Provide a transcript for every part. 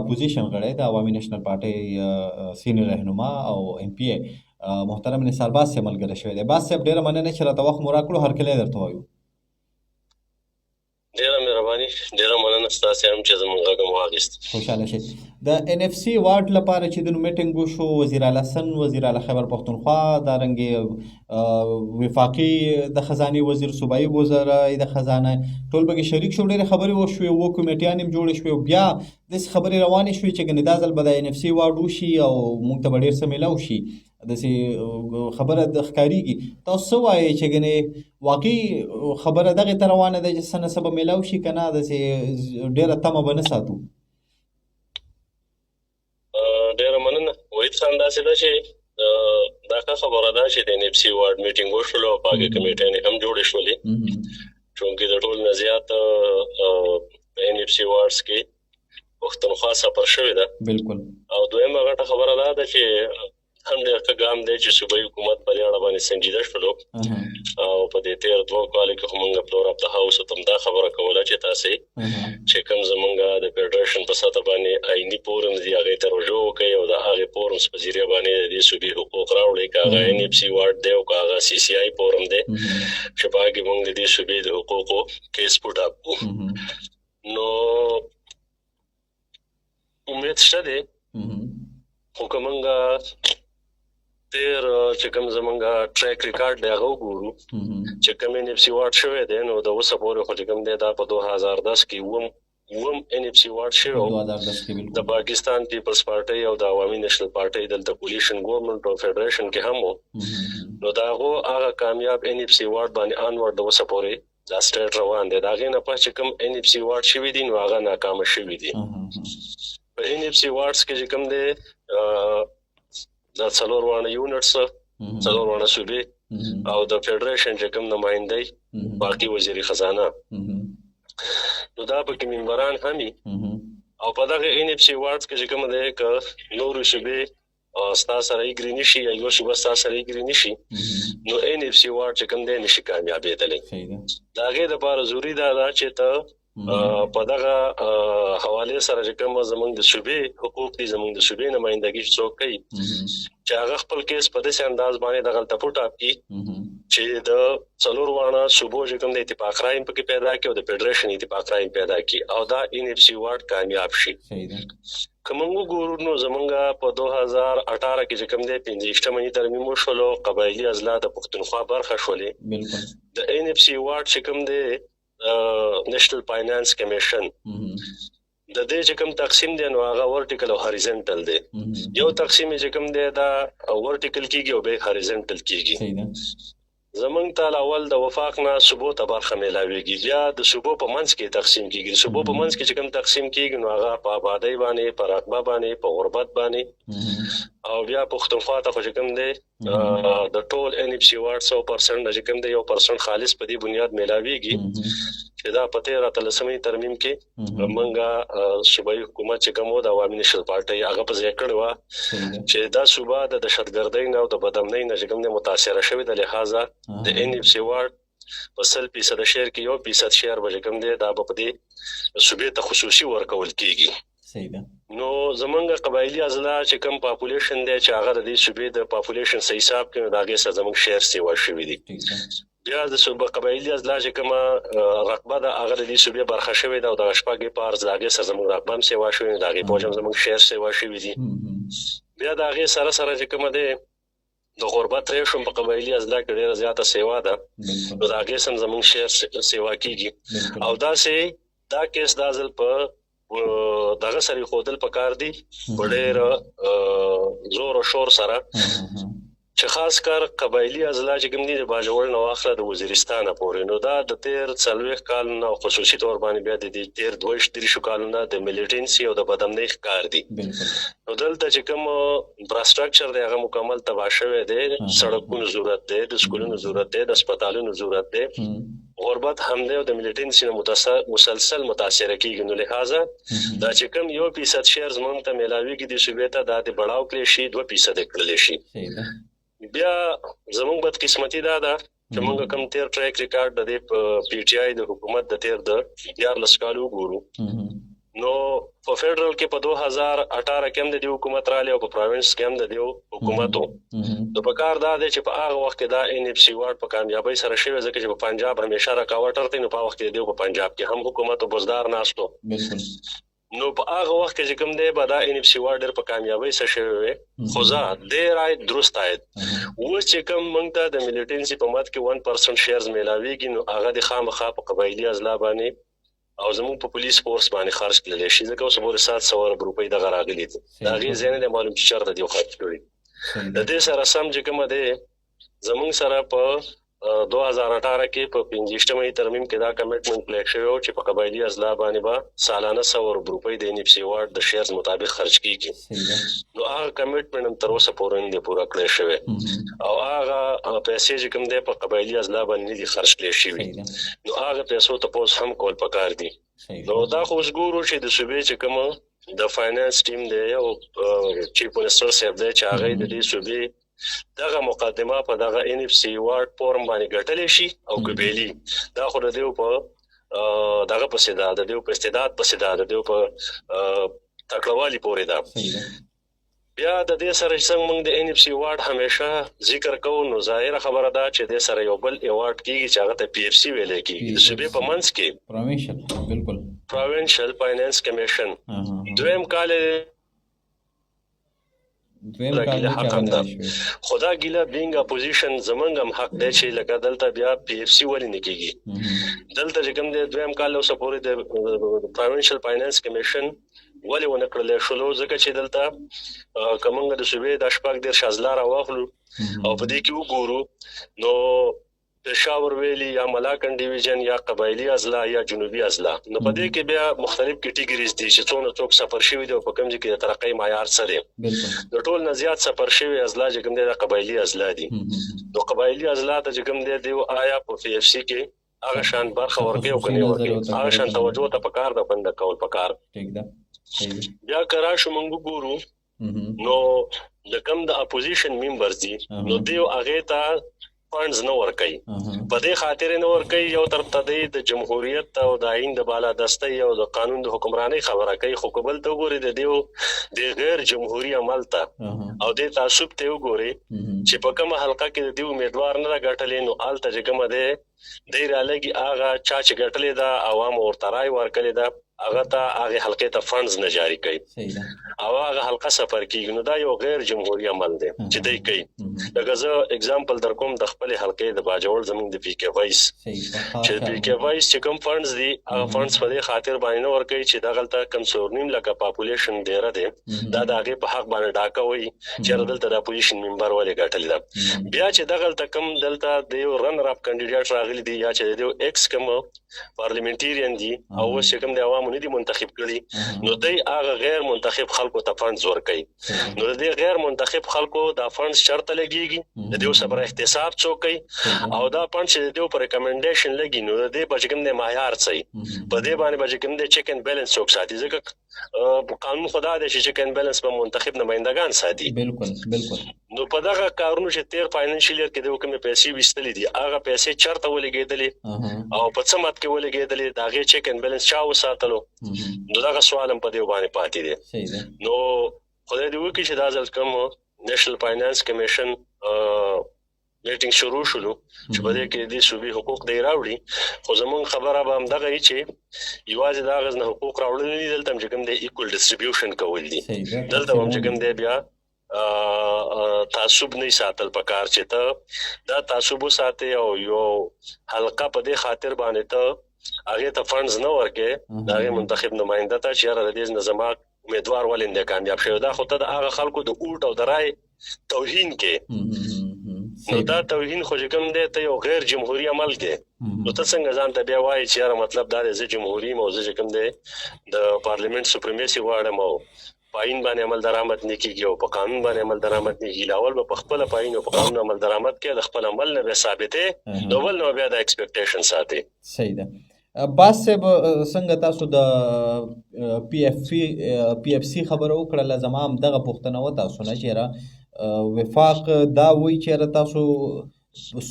اپوزیشن غړی د عوامي نېشنل پارټۍ سینیور رهنما او ام پی ای محترم نثار باز صاحب ملګری شوی دی. باز صاحب ډېره مننه چې راته وخت مو راکړو، هرکلی درته وایو. ډیره مهرباني، ډیره مننه ستاسو هم چې زموږ غږ مو واخیست. خوشحاله شئ. د ان اف سی وارډ لپاره چې د نو میټینګ وشو، وزیر اعلی سن، وزیر اعلی خیبر پښتونخوا، دارنګې وفاقي د خزانې وزیر، صوبایي وزرای د خزانه، ټول پکې شریک شو. ډېرې خبرې وشوې، اووه کمیټیانې هم جوړې شوې، بیا داسې خبرې روانې شوې چې ګنې دا ځل به د ان اف سی وارډ وشي او موږ ته به ډېر څه میلاو شي. داسې خبره د ښکارېږي. تاسو څه وایئ چې ګنې واقعي خبره دغې ته روانه ده چې څه نه څه به میلاو شي که نه داسې ډېره تمه به نه ساتو؟ ډیره مننه. وحید خان داسې ده چې دا ښه خبره ده چې د ان اف سی وارډ میټینګ وشولو او په هغې کمیټیانې هم جوړې شولې، چونکې د ټول نه زیات په ان اف سی وارډز کې پښتونخوا سفر شوې ده. بالکل. او دویمه غټه خبره دا ده چې هم ډېر ښه ګام دی چې صوبایي حکومت په دې اړه باندې سنجیده شولو او په دې تېر 2 کالو کې خو موږ فلور اف د هاوس ته هم دا خبره کوله چې تاسې چې کوم زموږ د فیډریشن په سطح باندې آئیني فورمز دي هغې ته رجوع وکړئ او د هغې فورمز په ذریعه باندې د دې صوبې حقوق راوړئ، که هغه ان اف سی وارډ دی او که هغه سی سی آی فورم دی چې په هغې کې موږ د دې صوبې د حقوقو کیس پوټ اپ کړو. نو امید شته دی خو که موږ تیر چې کوم زمونږ ټریک ریکارډ دی هغه وګورو چې کوم ان اف سی وارډ شوی دی، نو د اوسه پورې خو چې کوم دی دا په 2010 کې اووم ان اف سی وارډ شوی د پاکستان پیپلز پارټۍ او د عوامي نېشنل پارټۍ دلته کولیشن ګورنمنټ او فیډریشن کې هم و. نو د هغه کامیاب ان اف سی وارډ باندې انورډ د اوسه پورې دا سټیټ روان دی. د هغې نه پس چې کوم ان اف سی وارډ شوي دي نو هغه ناکامه شوي دي. په ان اف سی وارډز کې چې کوم دی د 4 وانه یونټس، 4 وانه صوبې او د فیډریشن چې کوم نمایندګۍ باقي وزیر خزانه، نو دا پکې ممبران هم او په دغه ان اف سی وارډز کې چې کوم دی که نورو صوبې ستا سره ایګري نشي یا یو صوبه ستا سره ایګري نشي نو ان اف سی وارډ چې کوم دی نشي کامیابېدلی. د هغې دپاره ضروري دا ده چې ته په دغه حواله سره چې کوم زمونږ د صوبې حقوق دي، زمونږ د صوبې نمائندګي څوک کوي چې هغه خپل کیس په داسې انداز باندې دغلته پټ اپ کړي چې د 4 وانه صوبو چې کوم د اتفاق رایم پکې پیدا کړي او د فیډریشن اتفاق رایم پیدا کړي او دا ان اف سی وارډ کامیاب شي. که موږ وګورو نو زمونږ په 2018 کې چې کوم دی 15مه ترمیم وشولو، قبایلي اضلاع د پښتونخوا برخه شولې. د ان اف سی وارډ چې کوم دی نېشنل فاینانس کمیشن د دې چې کوم تقسیم دی نو هغه ورټیکل او هاریزنټل دی. یو تقسیم چې کوم دی دا ورټیکل کیږي او به هاریزنټل کیږي. زمونږ ته اول د وفاق نه صوبو ته برخه میلاویږي، بیا د صوبو په منځ کې تقسیم کیږي. صوبو په منځ کې چې کوم تقسیم کیږي نو هغه په آبادی باندې، په رقبه باندې، په غربت باندې او بیا پښتونخوا ته خو چې کوم دی د ټول ان اف سی وارډ 100% چې کوم دی 1% خالص په دې بنیاد میلاویږي چې دا په 13 ترمیم کې موږ صوبایي حکومت چې کوم د عوامي نېشنل پارټۍ هغه په ځای کړی وه چې دا صوبه د دهشتګردۍ نه او د بدامنۍ نه چې کوم دی متاثره شوې ده، لهذا د ان اف سی وارډ په 100% شیر کې 1% شیر به کوم دی دا په دې صوبې ته خصوصي ورکول کیږي. نو زمونږ قبایلي اضلاع چې کوم پاپولیشن دی چې هغه د دې صوبې د پاپولیشن سه حساب کې د هغې سره زمونږ شیر سیوا شوي دي. بیا د صوبه قبایلي اضلاع چې کومه رقبه ده هغه د دې صوبې برخه شوې ده او د شپږې په عرض د هغې سره زمونږ رقبه هم سیوا شوې ده، د هغې پوج هم زمونږ شیر سیوا شوي دي. بیا د هغې سره سره چې کومه دی د غربت ریشم په قبایلي اضلاع کې ډېره زیاته سیوا ده، نو د هغې سم زمونږ شیر سیوا کیږي. او داسې دا کیس دا ځل په دغه سره ښودل پکار دي په ډېر زور او شور سره چې خاص کار قبایلي اضلاع چې کوم دي د باجوړ نه واخله د وزیرستانه پورې، نو دا د 13 کالونه او خصوصي طور باندې بیا د 22 کالونه د میلیټنسي او د بدامنۍ ښکار دي. نو دلته چې کوم انفراستراکچر دی هغه مکمل تباه شوی دی، سړکونو ضرورت دی، د سکولونو ضرورت دی، د هسپتالونو ضرورت دی، غربت هم دی او د میلیټنسي نه مسلسل متاثره کیږي. نو لہذا دا چې کوم 1% شیر زمونږ ته میلاویږي د صوبې ته دا د بړاو کړی شي 2% کړلی شي. بیا زمونږ بدقسمتي دا ده چې موږ کوم تیر ټریک ریکارډ د پی ټی آی د حکومت د تیر د 14 کالو وګورو نو په فیډرل کې په 2018 کې هم د دې حکومت رالی او په پروینس کې هم د دې حکومت نو په کار دا دی چې په هغه وخت کې دا NFC واډ په کامیابی سره شوی ځکه چې په پنجاب همیشه رکاوټ ورته نو په وخت کې دی په پنجاب کې هم حکومت او بزدار ناستو نو په هغه وخت کې چې کوم دی به دا NFC واډ ډېر په کامیابی سره شوی خو زه ډېر آید درست آید اوس چې کوم موږ ته د ملیټنسي په مد کې 1% شیرز میلاویږي نو هغه د خامخا په قبایلي اضلاع باندې او زموږ په پولیس فورس باندې خرج کړل شي ځکه اوس پورې 700 روپۍ دغه راغلي دي دا غي زینه د معلوم چې چرته دی خرج کړی د دې سره سم چې کوم دی زموږ سره په 2018 کې په 15مې ترمیم کې دا کمټمنټ پلیک شوی او چې په قبایلي اضلاع باندې به سالانه 100 روپۍ د NFC واډ د شیرز مطابق خرج کیږي نو هغه کمټمنټ تر اوسه پورې نه پورا کړی شوی او هغه پیسې چې کوم دی په قبایلي اضلاع باندې دي خرج کړی شوی نو هغه پیسو ته پوس هم کول پکار دي نو دا خو وګورو چې د صوبې چې کوم د فاینانس ټیم دی او چیف منسټر صاحب دی چې هغه د دې صوبې دغه مقدمه په دغه NFC واډ فورم باندې ګټلې شي او قبيلي دا خو د دیو په دغه په سیدا د دیو په استعداد په سیدا د دیو په تکړوالي پورې دا بیا د دې سره څنګه موږ د NFC واډ همیشه ذکر کوو نو ظاهره خبره ده چې د سره یو بل ایوارډ کیږي چې هغه ته PFC ویل کیږي د صوبې په منځ کې بالکل پروینشل فاینانس کمیشن دویم کال خدا ګیله بینګ اپوزیشن زمنګ هم حق دی چې لکه دلته بیا PFC ولې نه کیږي دلته چې کوم د دویم کال اوسه پورې د پروینشل فاینانس کمیشن ولې ونه کړل شلو ځکه چې دلته کومنګ د صوبې د شپږ ډیر شازلار واخلو او په دې کې وګورو نو پېښور ویلي یا ملاکن ډیویژن یا قبایلی اضلاع یا جنوبي اضلاع نو په دې کې بیا مختلف کټګوریز دي چې څونه څوک سفر شوی دی په کوم ځای کې د ترقۍ معیار څه دی د ټول نه زیات سفر شوی اضلاع چې کوم دی د قبایلی اضلاع دي نو قبایلی اضلاع ته چې کوم دی آیا په PFC کې هغه شان برخه ورکړي او کني ورکړي هغه شان توجه ته پکار د بند کول پکار ٹھیک ده بیا کرا شو مونږ ګورو نو د کوم د اپوزیشن ممبرز دي نو دیو هغه ته فانډز نه ورکي په دې خاطر نه ورکي یو تر تدې د جمهوریت او د آئین د بالادستۍ او د قانون د حکمرانی خبره کوي خو قبل ته وګوري د دیو د غیر جمهوریت عمل ته او د تعصب ته وګوري چې په کومه حلقه کې د دیو امیدوار نه غټلې نو آل تجربه ده د رالګي هغه چا چې غټلې دا عوام ورترای ورکلې دا هغه ته هغه حلقې ته فانډز نه جاری کوي او هغه حلقه سفر کیږي نو دا یو غیر جمهوریت عمل دی چې دوی کوي لکه زه اگزامپل در کوم د خپل حلقې د باجوړ زمونږ د PK وایس چې PK وایس چې کوم فانډز دي هغه فانډز په دې خاطر باندې نه ورکوي چې دا غلطه کمسورنیم لکه پاپولیشن ډیره دی دا د هغه په حق باندې ډاکه وي چې دلته د اپوزیشن ممبر ولې ګټل دا بیا چې دا غلطه کم دلته د رنر اپ کینډیډیټ راغلي دي یا چې د ایکس کم پارلیمنټریان دي او چې کوم د عوامو نه دي منتخب کړي نو دوی هغه غیر منتخب خلکو ته فانډز ورکوي نو د غیر منتخب خلکو دا فانډز شرط لګيږي د دې سره احتساب څوکي او دا فانډ چې د دې پر ریکمنډیشن لګي نو د دې بچ کوم د معیار صحیح په دې باندې بچ کوم د چیک اینڈ بیلنس څوک ساتي ځکه قانون خدا د چیک اینڈ بیلنس په منتخب نمائندگان ساتي بالکل نو په دغه کارونو چې تیر فاینانشل ایئر کې د کومې پیسې وستلې دي هغه پیسې چرته ولګېدلې او په څه مت کې ولګېدلې دا غي چیک اینڈ بیلنس چا وساتلو نو دا سوال هم په دې باندې پاتې دي نو خدای دې وکړي چې دا ځل کوم نېشنل فاینانس کمیشن میټینګ شروع شولو چې په دې کې د صوبې حقوق دی راوړي خو زمون خبره به هم دغه چې یوازې دا غزنه حقوق راوړل نه دلته چې کوم د ایکوال ډیسټریبیوشن کول دي دلته هم چې کوم دی بیا تعصب نه ساتل پکار چې ته دا تعصب ساتي او یو حلقه په دې خاطر باندې ته هغه ته فانډز نه ورکې دا منتخب نماینده ته چې را دې نظامات امیدوار ولنده کامیاب شوی دا خو ته د هغه خلکو د اوټ او د رای توهین کې نو دا توهین خو کوم دی ته یو غیر جمهوریت عمل کې نو ته څنګه ځان ته بیا وایي چې مطلب دا دی چې جمهوریت موضوع کوم دی د پارلیمنت سپریمیسی واړم او پاین باندې عمل درآمد نه کیږي او په قانون باندې عمل درآمد نه کیږي اول په خپل پاین او په قانون عمل درآمد کې د خپل عمل نه ثابته نو ول نو بیا د ایکسپیکټیشن ساتي صحیح ده باس څنګه تاسو د PFC خبرو کړل زمام دغه پښتنه و تاسو نه چیرې وفاق دا وی چیرې تاسو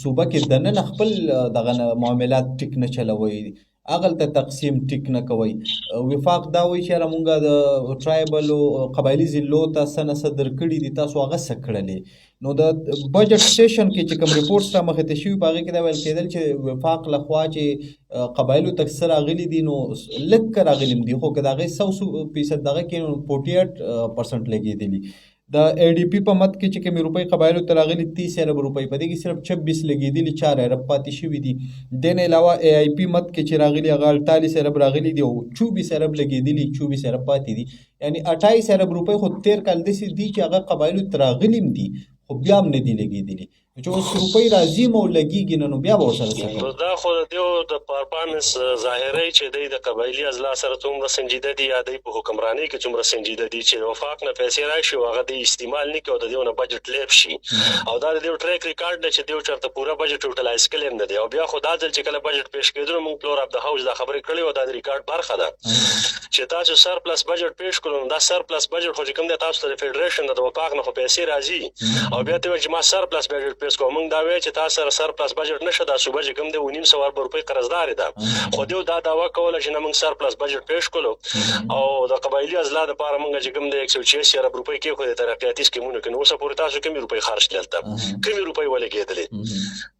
صوبه کې دنه خپل دغه معاملات ټیک نه چلوي هغلته تقسیم ټیک نه کوئ. وفاق دا وایي چې یاره مونږ د ټرایبل او قبایلي ضلعو ته څه نه څه درکړي دي، تاسو هغه څه کړلې. نو د بجټ سیشن کې چې کوم ریپورټس را مخې ته شوي په هغې کې دا ویل کېدل چې وفاق لخوا چې قبایلو ته څه راغلي دي نو لږ راغلي دي، خو که د هغې 100% دغه کې نو 48% لګېدلي. د ای ډي پي په مد کې چې کومې روپۍ قبایلو ته راغلي 30 ارب روپۍ، په دې کې صرف 26 لګېدلي، 4 ارب پاتې شوي دي. دې نه علاوه ای آی پي مد کې چې راغلي هغه 48 ارب راغلي دي او 24 ارب لګېدلي، 24 ارب پاتې دي. یعنی 28 ارب روپۍ خو تیر کال داسې دي چې هغه قبایلو ته راغلي هم دي خو بیا هم نه دي لګېدلي. چې اوس روپۍ راځي مو لګېږي نه، نو بیا به ورسره څه کوي؟ دا خو د دیو د پرفارمنس ظاهروي چې دی د قبایلي اضلاع سره څومره سنجیده دي یا دی په حکمرانۍ کې څومره سنجیده دي چې د وفاق نه پیسې راشي او هغه دی استعمال نه کوي او د دیو نه بجټ لیب شي. او دا د دیو ټریک ریکارډ دی چې دیو چېرته پوره بجټ یوټیلایز کړی هم نه دی. او بیا خو دا ځل چې کله بجټ پیش کېدلو موږ فلور اف د هاوس دا خبرې کړې وه، دا د ریکارډ برخه ده چې تاسو سرپلس بجټ پیش کړو. نو دا سرپلس بجټ خو چې کوم دی تاسو ته د فیډریشن د وفاق نه خو پیسې راځي او بیا ته وایي چې ما سرپلس بجټ پیش کوم. موږ دا وایو چې تاسو سره سرپلس بجټ نشته، دا صوبه چې کوم دی 1900 ارب روپۍ قرضداري ده. خو دیو دا دعوه کوله چې نه موږ سرپلس بجټ پیش کړو او د قبایلي اضلاع دپاره موږ چې کوم دی 186 ارب روپۍ کېښودې ترقیاتي سکیمونو کې. نو اوسه پورې تاسو کومې روپۍ خرج کړل، کومې روپۍ ولګېدلې؟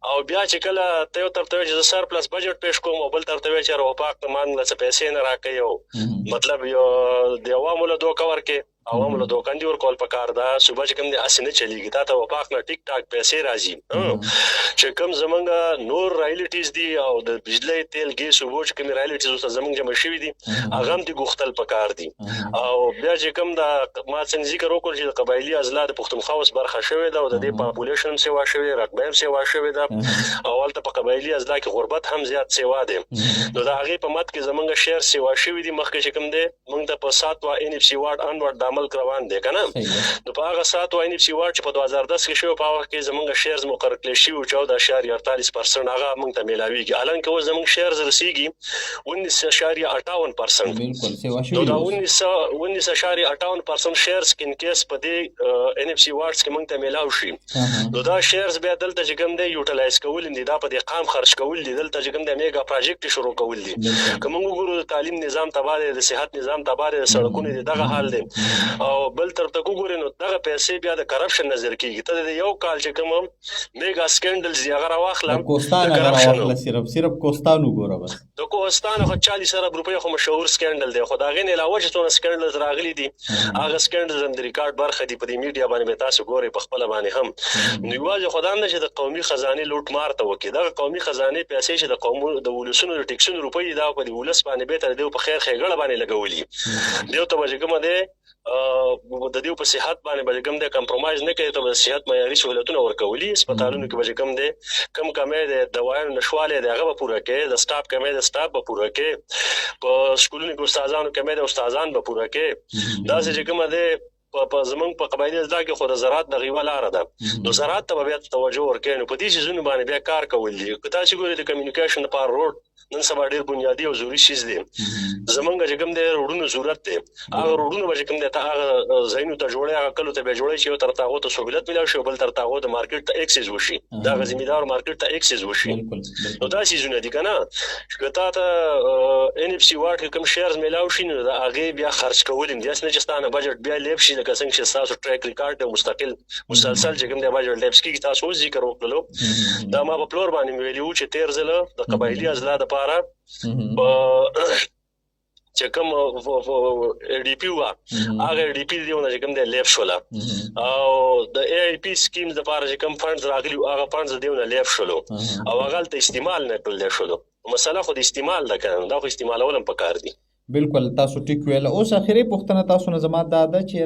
او بیا چې کله ته یو طرف ته وایي چې زه سرپلس بجټ پیش کوم او بل طرف ته وایي چې وفاق ته ما څه پیسې نه راکوي. او مطلب یو د عوامو له دوکه ورکې، عوامو له دوکاندي ورکول پکار ده. صوبه چې کوم دی هسې نه چلېږي، تا ته وفاق نه ټیک ټاک پیسې راځي. چې کوم زمونږ نور رایلټیز دي او د بجلی تیل ګیس اوبو چې کومې رایلټیز ورته زمونږ جمع شوي دي هغه هم دې غوښتل پکار دي. او بیا چې کوم دا ما څنګه ذکر وکړ چې د قبایلي اضلاع د پښتونخوا اوس برخه شوې ده او د دې پاپولیشن هم سیوا شوې، رقبه هم سیوا شوې ده او هلته په قبایلي اضلاع کې غربت هم زیات سیوا دی. نو د هغې په مد کې زمونږ شعر سیوا شوي دي. مخکې چې کوم دی موږ ته په 7 ان اف سی وارډ انورډ د عمل روان دی که نه. نو په هغه 7 ان اف سی وارډ چې په 2010 کې شوی په هغه کې زمونږ شیرز مقرر کړی شوي 14.48% هغه موږ ته میلاویږي. حالانکه اوس زمونږ شیرز رسیږي 19.58%. نو دا 19.58% شیرز ان کیس په دې ان اف سی وارډز کې موږ ته میلاو شي، نو دا شیرز بیا دلته چې کوم دی یوټیلایز کول دي، دا په دې قام خرج کول دي، دلته چې کوم دی میګا پروجیکټ شروع کول دي. که موږ وګورو د تعلیم نظام تباه دی، د صحت نظام تباه دی، د سړکونو دی دغه حال دی. او بل طرف ته وګورئ نو دغه پیسې بیا د کرپشن نظر کېږي. ته د یو کال چې کوم میګا سکینډلز دی هغه راواخله، کوستان هغه راواخله، صرف کوستان وګوره بس. د کوهستان خو 40 ارب روپۍ خو مشهور سکینډل دی. خو د هغې نه علاوه چې څونه سکینډلز راغلي دي هغه سکینډلز هم د ریکارډ برخه دي. په دې میډیا باندې به تاسو ګورئ په خپله باندې هم. نو یوازې خو دا نه چې د قومي خزانې لوټ مار ته وکړي، دغه قومي خزانې پیسې چې د ولسونو د ټیکسونو روپۍ دي دا په دې ولس باندې بهتره دی په خیر ښېګړه باندې لګولي. دیو ته به چې کومه دی د دیو په صحت باندې به کوم دی کمپرومایز نه کوي، ته به د صحت معیاري سهولتونه ورکولي. هسپتالونو کې به کوم دی کم کمی د دوایانو نشوالی دی هغه به پوره کوي، د سټاف کمی د سټاف به پوره کوي، په سکولونو کې استادانو کمی د استادان به پوره کوي. داسې چې کومه دی په زمونږ په قبایلي اضلاع کې خو د زراعت د غیوه لاره ده، نو زراعت ته به بیا توجه ورکوي. نو په دې څیزونو باندې بیا کار کول دي. که تاسو ګورئ د کمیونیکیشن لپاره روډ نن سبا ډېر بنیادي او ضروري چیز دی. زمونږ چې کوم دی روډونو ضرورت دی، هغه روډونه به چې کوم دی ته هغه ځایونو ته جوړوي، هغه کلو ته بیا جوړوي چې یو طرف ته هغو ته سهولت میلاو شي او بل طرف ته هغو د مارکیټ ته اکسس وشي، دغه ذمهدار مارکیټ ته اکسس وشي. نو دا څیزونه دي که نه. که تا ته ان اف سی وارډ کې کوم شیرز میلاو شي نو د هغې بیا خرج کول هم دي. هسې نه چې ستا نه بجټ بیا لیب شي، لکه څنګه چې ستاسو ټریک ریکارډ دی مستقل مسلسل چې کوم دی بجټ لیبس کېږي. تاسو اوس ذکر وکړلو دا ما په پلور باندې مې ویلي وو چې تېر ځله د قبایلي اضلاع دپاره چې کوم ای ډي پي وه هغه ای ډي پي دیونه چې کوم دی لیب شوله، او د ای آی پي سکیمز دپاره چې کوم فنډز راغلي هغه فنډز دیونه لیب شولو او هغه هلته استعمال نه کړل شولو. مسله خو د استعمال ده که نه، دا خو استعمالول هم پکار دي. بالکل تاسو ټیک ویله. اوس اخري پوښتنه تاسو نه زما دا ده چې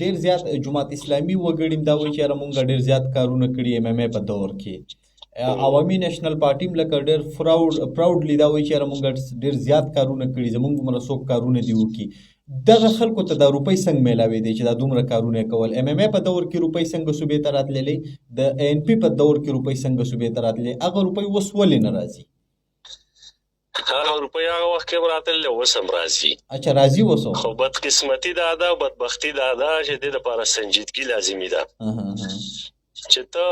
ډېر زیات جماعت اسلامي وګړي دا وایي چې یاره مونږ ډېر زیات کارونه کړي ایم ایم ای په دور کې. عوامي نیشنل پارټي هم لکه ډېر پراوډلی دا وایي چې یاره مونږ ډېر زیات کارونه کړي، زمونږ دومره څوک کارونه دي وکړي. دغه خلکو ته دا روپۍ څنګه میلاوې دی چې دا دومره کارونه یې کول؟ ایم ایم ای په دور کې روپۍ څنګه صوبې ته راتللې، د ای ان پي په دور کې روپۍ څنګه صوبې ته راتللې، هغه روپۍ اوس ولې نه راځي؟ هغه روپۍ هغه وخت کې هم راتللی، اوس هم راځي. اچھا راځي اوس هم؟ خو بدقسمتي دا ده او بدبختي دا ده چې دې دپاره سنجیدګي لازمي ده. چې ته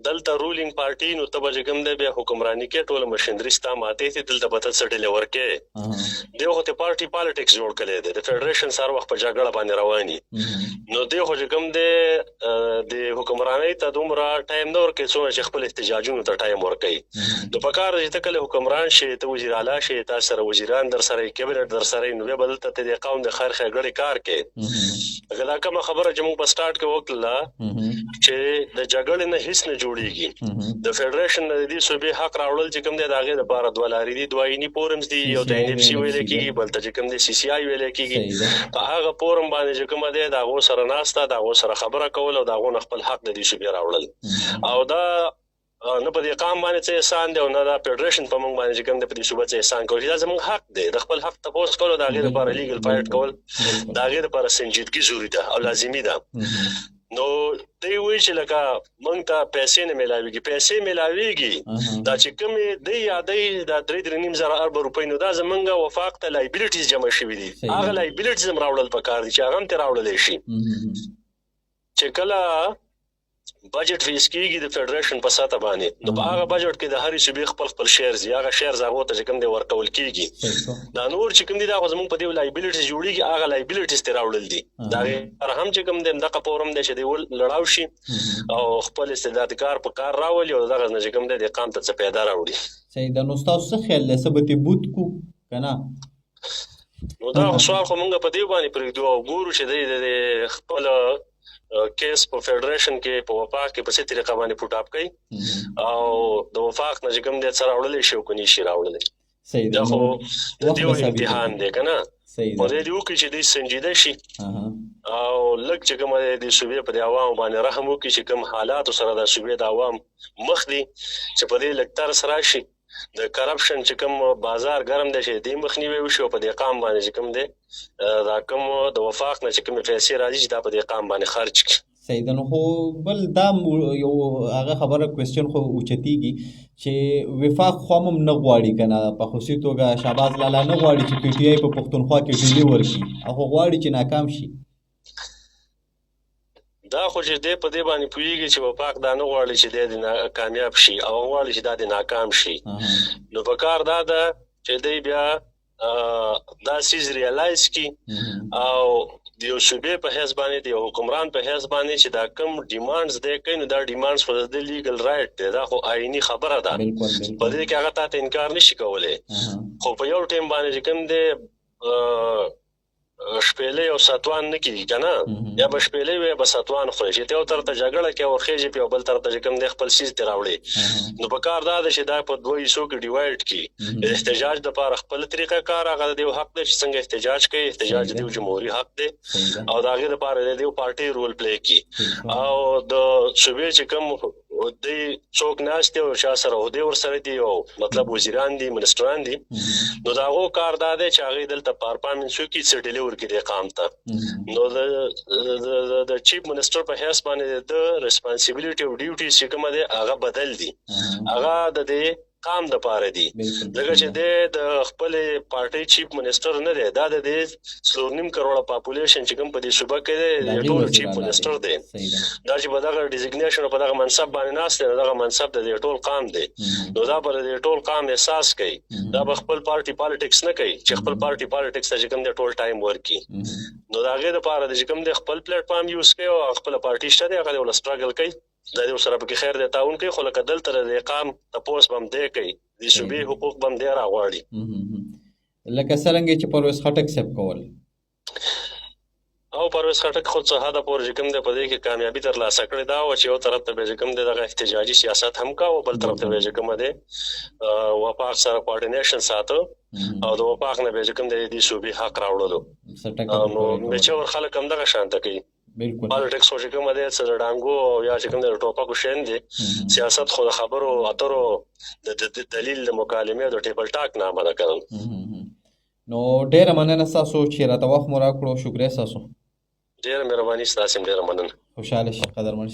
دلته رولینګ پارټي نو ته به چې کوم دی بیا حکمراني کې ټوله مشینري ستا ماتې دي دلته به ته څه ډلې ورکې دی خو ته پارټي پالیټکس جوړ کړی دی د فیډریشن سر وخت په جګړه باندې رواني نو دی خو چې کوم دی د حکمرانۍ ته دومره ټایم نه ورکوي څومره چې خپل احتجاجونو ته ټایم ورکوي نو په کار چې ته کله حکمران شي ته وزیر اعلی شي تاسو سره وزیران در سره کابینټ در سره نو بیا به دلته ته د قوم د خیر ښېګړې کار کوي دا کومه خبره چې موږ په سټارټ کې وکړله چې د جګړې نه هیڅ نه جوړیږي د فیډریشن د دې صوبې حق راوړل چې کوم دی د هغې دپاره دوه لارې دي دوه آییني فورمز دي یو ته NFC ویلی کېږي بل ته چې کوم دی CCI ویلی کېږي په هغه فورم باندې چې کومه دی د هغو سره ناسته د هغو سره خبره کول او د هغو نه خپل حق د دې صوبې راوړل او دا نه په دې قام باندې څه احسان دی او نه د فیډریشن په موږ باندې چې کوم دی په دې صوبه څه احسان کوي دا زموږ حق دی د خپل حق تپوس کول او د هغې دپاره لیګل فایټ کول د هغې دپاره سنجیدګي ضروري ده او لازمي ده نو دی وایي چې لکه موږ ته پیسې نه میلاویږي پیسې میلاویږي دا چې کومې دی یادوي دا 3.5 اربه روپۍ نو دا زمونږ وفاق ته لایبیلیټیز جمع شوي دي هغه لایبیلیټیز هم راوړل پکار دي چې هغه هم ترې راوړلی شي چې کله بجټ فیس کیږي د فیډریشن په ساته باندې نو په هغه بجټ کې د هرې صوبې خپل خپل شیرز یا هغه شیرز هغو ته چې کوم دی ورکول کیږي دا نور چې کوم دی دا خو زموږ په دې لایبیلیټیز جوړیږي هغه لایبیلیټیز ترې راوړل دي د هغې لپاره هم چې کوم دی همدغه فورم دی چې دی لړاو شي او خپل استعدادي کار په کار راولي او دغه نه چې کوم دی د قام ته څه پیدا راوړي صحیح ده نو ستاسو څه خیال دی څه به ترې بوت کړو که نه نو دا سوال خو موږ په دې باندې پرېږدو او ګورو چې دی د خپل کیس په فیډریشن کې په وفاق کې په څه طریقه باندې پوټ اپ کوي او د وفاق نه چې کوم دی څه راوړلی شي او که نه شي راوړلی دا خو د دې امتحان دی که نه خو دی دې وکړي چې دوی سنجیده شي او لږ چې کومه دی د صوبې په دې عوامو باندې رحم وکړي چې کوم حالاتو سره د صوبې د عوام مخ دي چې په دې لږ طرز راشي د کرپشن چې کوم بازار ګرم دی چې دې مخنیوی وشي او په دې قام باندې چې کوم دی دا کوم د وفاق نه چې کومې پیسې راځي چې دا په دې قام باندې خرج کړي صحیح ده نو خو بل دا یو هغه خبره کوېسچن خو اوچتېږي چې وفاق خو هم نه غواړي که نه په خصوصي توګه شهباز لالا نه غواړي چې PTI په پښتونخوا کې ډیلي ورکړي هغه غواړي چې ناکام شي دا خو چې دی په دې باندې پوهېږي چې وفاق دا نه غواړي چې دی د کامیاب شي او غواړي چې دا د ناکام شي نو په کار دا ده چې دی بیا دا سیز ریالایز کړي او د یو صوبې په حیث باندې د یو حکمران په حیث باندې چې دا کوم ډیمانډز دی کوي نو دا ډیمانډز خو د لیګل رایټ دی دا خو آئیني خبره ده په دې کې هغه تا ته انکار نشي کولی خو په یو ټیم باندې چې کوم دی شپېلې او ساتوان نه کېږي که نه یا به شپېلې وي یا به ساتوان خوري چې ته یو طرف ته جګړه کوي او خېژي پې او بل طرف ته چې کوم دی خپل څیز ترې راوړي نو په کار دا ده چې دا په دوه حصو کې ډیوایډ کړي د احتجاج دپاره خپل طریقه کار هغه د یو حق دی چې څنګه احتجاج کوي احتجاج د یو جمهوري حق دی او د هغې دپاره د یو پارټۍ رول پلی کړي او د صوبې چې کوم دی څوک ناست دی او چا سره عهدې ورسره دي او مطلب وزیران دي منسټران دي نو د هغو کار دا دی چې هغې دلته پارپامنس وکړي څه ډیلې ورکړي دې قام ته نو د چیف منسټر په حیث باندې د ریسپانسیبلیټي او ډیوټیز چې کومه دی هغه بدل دي هغه د دې قام د پاره دي ځکه چې د خپل پارټي چیف منسټر نه دی دا د 3.5 کروڑه پاپولیشن چې کوم په دې صوبه کې دی ټول چیف منسټر دی دا چې په دغه ډیزګنیشن په دغه منصب باندې ناست دی دغه منصب د ټول قام دی نو دا به د ټول قام احساس کوي دا به خپل پارټي پالیټکس نه کوي چې خپل پارټي پالیټکس ته چې کوم دی ټول ټایم ورکړي نو د هغې دپاره چې کوم دی خپل پلیټ فارم یوز کوي او خپله پارټي شته دی هغه دی ول سټرګل کوي دا دې ورسره پکې خیر دی تعاون کوي خو لکه دلته د قام تپوس به هم دی کوي د صوبې حقوق به هم دی راغواړي لکه څرنګه چې پرویز خټک صاحب کول او پرویز خټک خو څه حده پورې چې کوم دی په دې کې کامیابي ترلاسه کړې ده او چې یو طرف ته به چې کوم دی دغه احتجاجي سیاست هم کوه او بل طرف ته به چې کومه دی وفاق سره کوارډینیشن ساته او د وفاق نه به چې کوم دی د صوبې حق راوړلو نو میچور خلک هم دغه شانته کوي بالکل پالیټکس خو چې کومه دی څه د ډانګو او یا چې کوم د ټوپکو شین دی سیاست خو د خبرو اترو د دلیل د مکالمې او د ټیبل ټاک نه عمله کول نو ډېره مننه ستاسو چې راته وخت مو راکړو شکریه ستاسو ډېره مهرباني ستاسو ډېره مننه خوشحاله شئ قدرمن